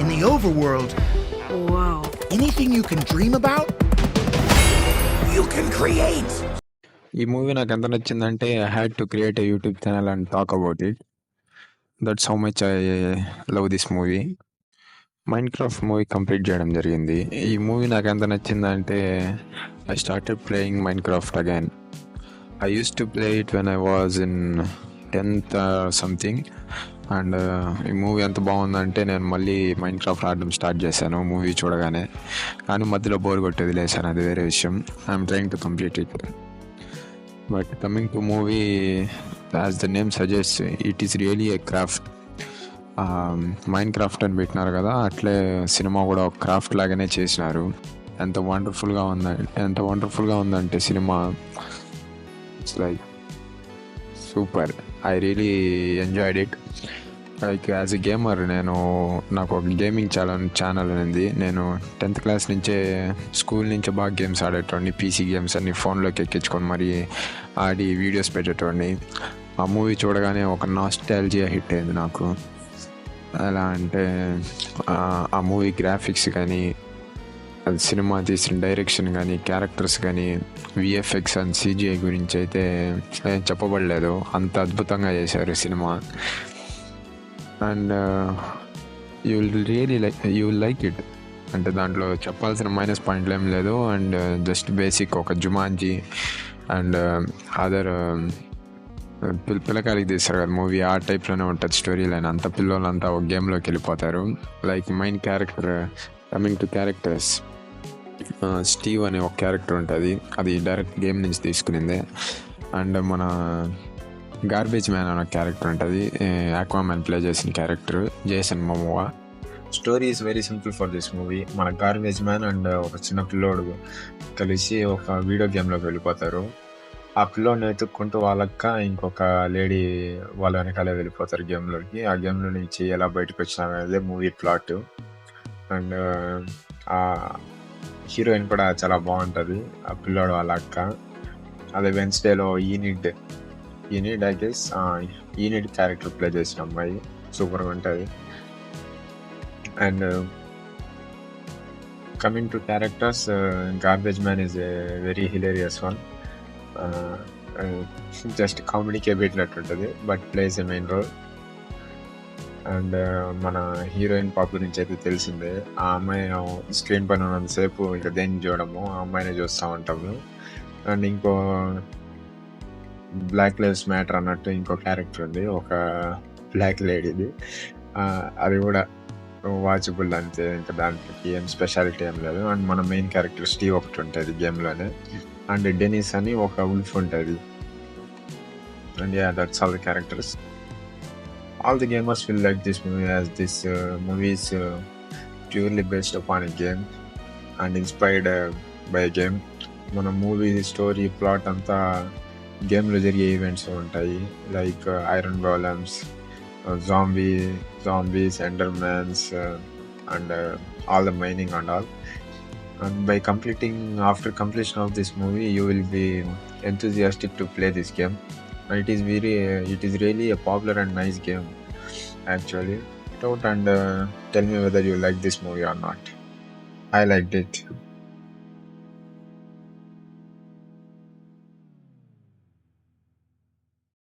in the overworld. Wow. Anything you can dream about, you can create. ఈ movie నాకు ఎంత నచ్చిందంటే I had to create a YouTube channel and talk about it. That's how much I love this movie. Mind craft movie complete చేయడం జరిగింది. ఈ movie నాకు ఎంత నచ్చిందంటే I started playing mind craft again. I use to play it when I was in 10th something. And ఈ movie ఎంత బాగుందంటే నేను మళ్ళీ మైండ్ క్రాఫ్ట్ ఆడడం స్టార్ట్ చేశాను మూవీ చూడగానే. కానీ మధ్యలో బోర్ కొట్టి వదిలేశాను, అది వేరే విషయం. I'm trying to complete it. But coming to movie, as the name suggest, it is really A craft. Mind craft అని పెట్టినారు కదా, అట్లే సినిమా కూడా ఒక క్రాఫ్ట్ లాగానే చేసినారు. ఎంత వండర్ఫుల్గా ఉందంటే cinema, it's like super. I really enjoyed it. Like as a gamer నాకు ఒక గేమింగ్ ఛానల్ ఉంది. నేను 10th క్లాస్ నుంచే, స్కూల్ నుంచే బాగా గేమ్స్ ఆడేటోడిని. పీసీ గేమ్స్ అన్ని ఫోన్లోకి ఎక్కించుకొని మరి ఆడి వీడియోస్ పెట్టేటోడిని. ఆ మూవీ చూడగానే ఒక నాస్టాల్జియా హిట్ అయింది నాకు. ఎలా అంటే ఆ మూవీ గ్రాఫిక్స్ కానీ, అది సినిమా తీసిన డైరెక్షన్ కానీ, క్యారెక్టర్స్ కానీ, విఎఫ్ఎక్స్ అండ్ సిజిఐ గురించి అయితే ఏం చెప్పబడలేదు. అంత అద్భుతంగా చేశారు cinema. And you will like it. అంటే దాంట్లో చెప్పాల్సిన మైనస్ పాయింట్లు ఏం లేదు. అండ్ జస్ట్ బేసిక్ ఒక జుమాన్జీ అండ్ అదర్ పిల్లకాయలకి తీస్తారు కదా మూవీ, ఆ టైప్లోనే ఉంటుంది స్టోరీ లైన్. అంత పిల్లలంతా ఒక గేమ్లోకి వెళ్ళిపోతారు. Like main character, coming to characters, Steve అనే ఒక క్యారెక్టర్ ఉంటుంది. అది డైరెక్ట్ గేమ్ నుంచి తీసుకునిందే. అండ్ మన గార్బేజ్ మ్యాన్ అనే క్యారెక్టర్ ఉంటుంది, ఆక్వామ్యాన్ ప్లే చేసిన character, Jason Momoa. Story is very simple for this movie. మన గార్బేజ్ మ్యాన్ అండ్ ఒక చిన్న పిల్లోడు కలిసి ఒక వీడియో గేమ్లోకి వెళ్ళిపోతారు. ఆ పిల్లోడిని వెతుక్కుంటూ వాళ్ళక్క ఇంకొక లేడీ వాళ్ళ వెనకాలే వెళ్ళిపోతారు గేమ్లోకి. ఆ గేమ్లో నుంచి ఎలా బయటకు వచ్చినారనేదే మూవీ ప్లాట్. అండ్ ఆ హీరోయిన్ కూడా చాలా బాగుంటుంది, ఆ పిల్లోడు వాళ్ళ అక్క. అదే వెన్స్డేలో Enid I guess Enid character play చేసిన అమ్మాయి సూపర్గా ఉంటుంది. And coming to characters, garbage man is a very hilarious one. Just కామెడీకే పెట్టినట్టు ఉంటుంది, but plays a main role. And మన హీరోయిన్ పాప గురించి అయితే తెలిసిందే. ఆ అమ్మాయి స్క్రీన్ పైన ఉన్నంతసేపు ఇంకా దేన్ని చూడము, ఆ అమ్మాయినే చూస్తూ ఉంటాము. అండ్ ఇంకో బ్లాక్ లైవ్స్ మ్యాటర్ అన్నట్టు ఇంకో క్యారెక్టర్ ఉంది, ఒక బ్లాక్ లేడీది. అది కూడా వాచబుల్ అంతే, ఇంకా దాంట్లోకి ఏం స్పెషాలిటీ ఏం లేదు. అండ్ మన మెయిన్ క్యారెక్టర్ స్టీవ్ ఒకటి ఉంటుంది గేమ్లోనే. అండ్ డెనిస్ అని ఒక ఉల్ఫ్ ఉంటుంది. And yeah, that's all the characters. All the gamers will like this movie, as this movie is purely based upon a game and inspired by a game. మన movie story plot అంతా గేమ్లో జరిగే events ఉంటాయి. Like iron golems, zombies, endermans, and all the mining and all. And after completion of this movie, you will be enthusiastic to play this game. And it is really a popular and nice game actually. Out and tell me whether you like this movie or not. I liked it.